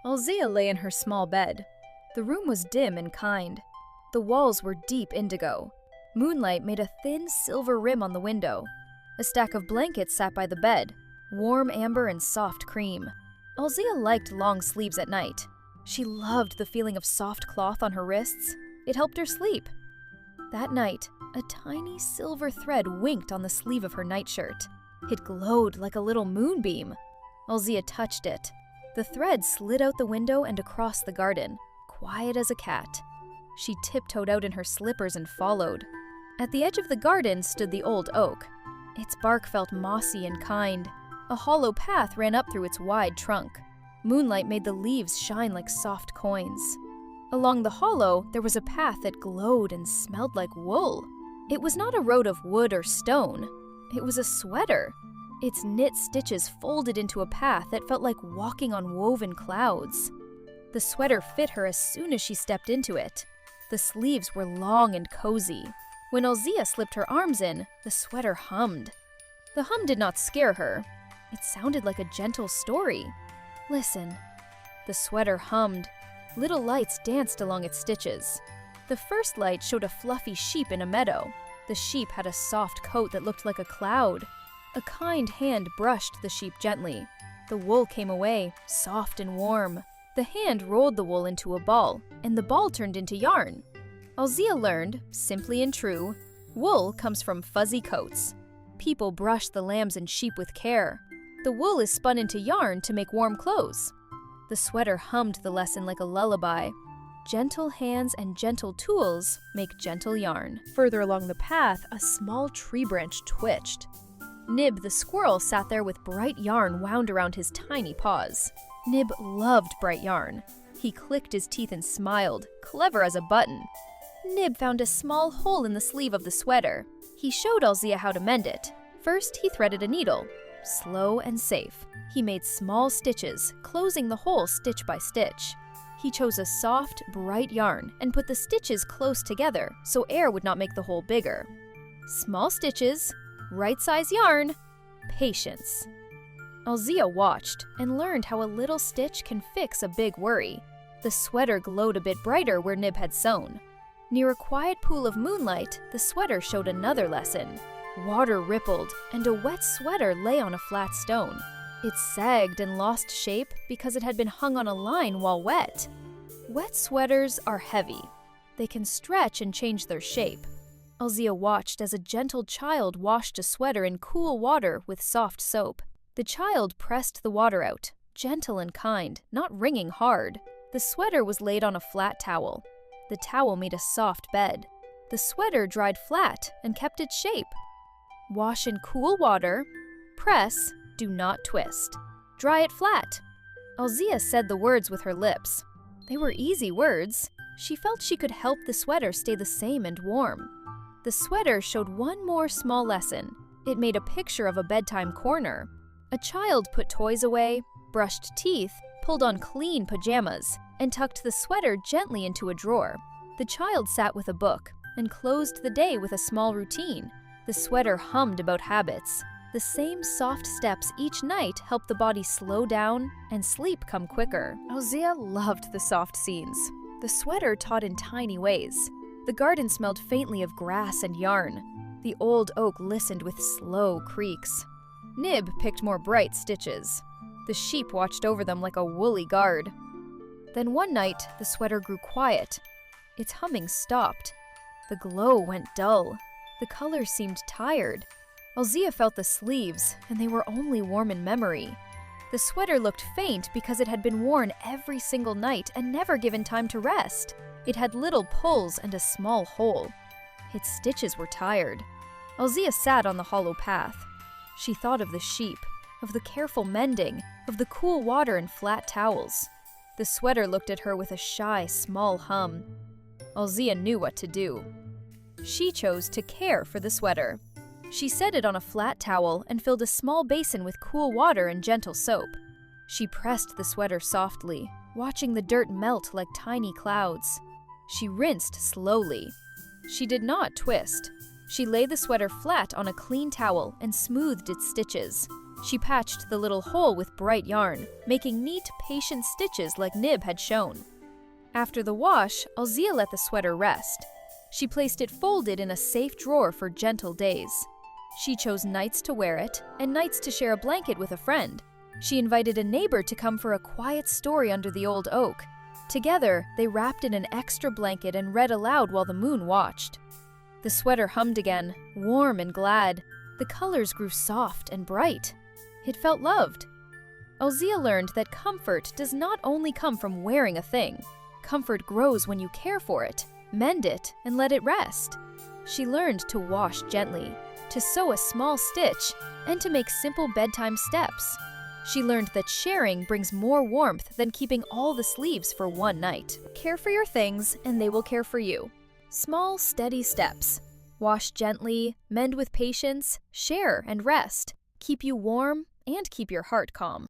Alzhiya lay in her small bed. The room was dim and kind. The walls were deep indigo. Moonlight made a thin silver rim on the window. A stack of blankets sat by the bed, warm amber and soft cream. Alzhiya liked long sleeps at night. She loved the feeling of soft cloth on her wrists. It helped her sleep. That night, a tiny silver thread winked on the sleeve of her nightshirt. It glowed like a little moonbeam. Alzhiya touched it. The thread slid out the window and across the garden, quiet as a cat. She tiptoed out in her slippers and followed. At the edge of the garden stood the old oak. Its bark felt mossy and kind. A hollow path ran up through its wide trunk. Moonlight made the leaves shine like soft coins. Along the hollow, there was a path that glowed and smelled like wool. It was not a road of wood or stone. It was a sweater. Its knit stitches folded into a path that felt like walking on woven clouds. The sweater fit her as soon as she stepped into it. The sleeves were long and cozy. When Alzhiya slipped her arms in, the sweater hummed. The hum did not scare her. It sounded like a gentle story. Listen. The sweater hummed. Little lights danced along its stitches. The first light showed a fluffy sheep in a meadow. The sheep had a soft coat that looked like a cloud. A kind hand brushed the sheep gently. The wool came away, soft and warm. The hand rolled the wool into a ball, and the ball turned into yarn. Alzhiya learned, simply and true, wool comes from fuzzy coats. People brush the lambs and sheep with care. The wool is spun into yarn to make warm clothes. The sweater hummed the lesson like a lullaby. Gentle hands and gentle tools make gentle yarn. Further along the path, a small tree branch twitched. Nib the squirrel sat there with bright yarn wound around his tiny paws. Nib loved bright yarn. He clicked his teeth and smiled, clever as a button. Nib found a small hole in the sleeve of the sweater. He showed Alzhiya how to mend it. First, he threaded a needle. Slow and safe. He made small stitches, closing the hole stitch by stitch. He chose a soft, bright yarn and put the stitches close together so air would not make the hole bigger. Small stitches, right size yarn, patience. Alzhiya watched and learned how a little stitch can fix a big worry. The sweater glowed a bit brighter where Nib had sewn. Near a quiet pool of moonlight, the sweater showed another lesson. Water rippled, and a wet sweater lay on a flat stone. It sagged and lost shape because it had been hung on a line while wet. Wet sweaters are heavy. They can stretch and change their shape. Alzhiya watched as a gentle child washed a sweater in cool water with soft soap. The child pressed the water out, gentle and kind, not wringing hard. The sweater was laid on a flat towel. The towel made a soft bed. The sweater dried flat and kept its shape. Wash in cool water. Press, do not twist. Dry it flat. Alzhiya said the words with her lips. They were easy words. She felt she could help the sweater stay the same and warm. The sweater showed one more small lesson. It made a picture of a bedtime corner. A child put toys away, brushed teeth, pulled on clean pajamas, and tucked the sweater gently into a drawer. The child sat with a book and closed the day with a small routine. The sweater hummed about habits. The same soft steps each night help the body slow down and sleep come quicker. Alzhiya loved the soft scenes. The sweater taught in tiny ways. The garden smelled faintly of grass and yarn. The old oak listened with slow creaks. Nib picked more bright stitches. The sheep watched over them like a woolly guard. Then one night, the sweater grew quiet. Its humming stopped. The glow went dull. The color seemed tired. Alzhiya felt the sleeves, and they were only warm in memory. The sweater looked faint because it had been worn every single night and never given time to rest. It had little pulls and a small hole. Its stitches were tired. Alzhiya sat on the hollow path. She thought of the sheep, of the careful mending, of the cool water and flat towels. The sweater looked at her with a shy, small hum. Alzhiya knew what to do. She chose to care for the sweater. She set it on a flat towel and filled a small basin with cool water and gentle soap. She pressed the sweater softly, watching the dirt melt like tiny clouds. She rinsed slowly. She did not twist. She laid the sweater flat on a clean towel and smoothed its stitches. She patched the little hole with bright yarn, making neat, patient stitches like Nib had shown. After the wash, Alzhiya let the sweater rest. She placed it folded in a safe drawer for gentle days. She chose nights to wear it, and nights to share a blanket with a friend. She invited a neighbor to come for a quiet story under the old oak. Together, they wrapped in an extra blanket and read aloud while the moon watched. The sweater hummed again, warm and glad. The colors grew soft and bright. It felt loved. Alzhiya learned that comfort does not only come from wearing a thing. Comfort grows when you care for it, mend it, and let it rest. She learned to wash gently, to sew a small stitch, and to make simple bedtime steps. She learned that sharing brings more warmth than keeping all the sleeves for one night. Care for your things, and they will care for you. Small, steady steps. Wash gently, mend with patience, share and rest. Keep you warm, and keep your heart calm.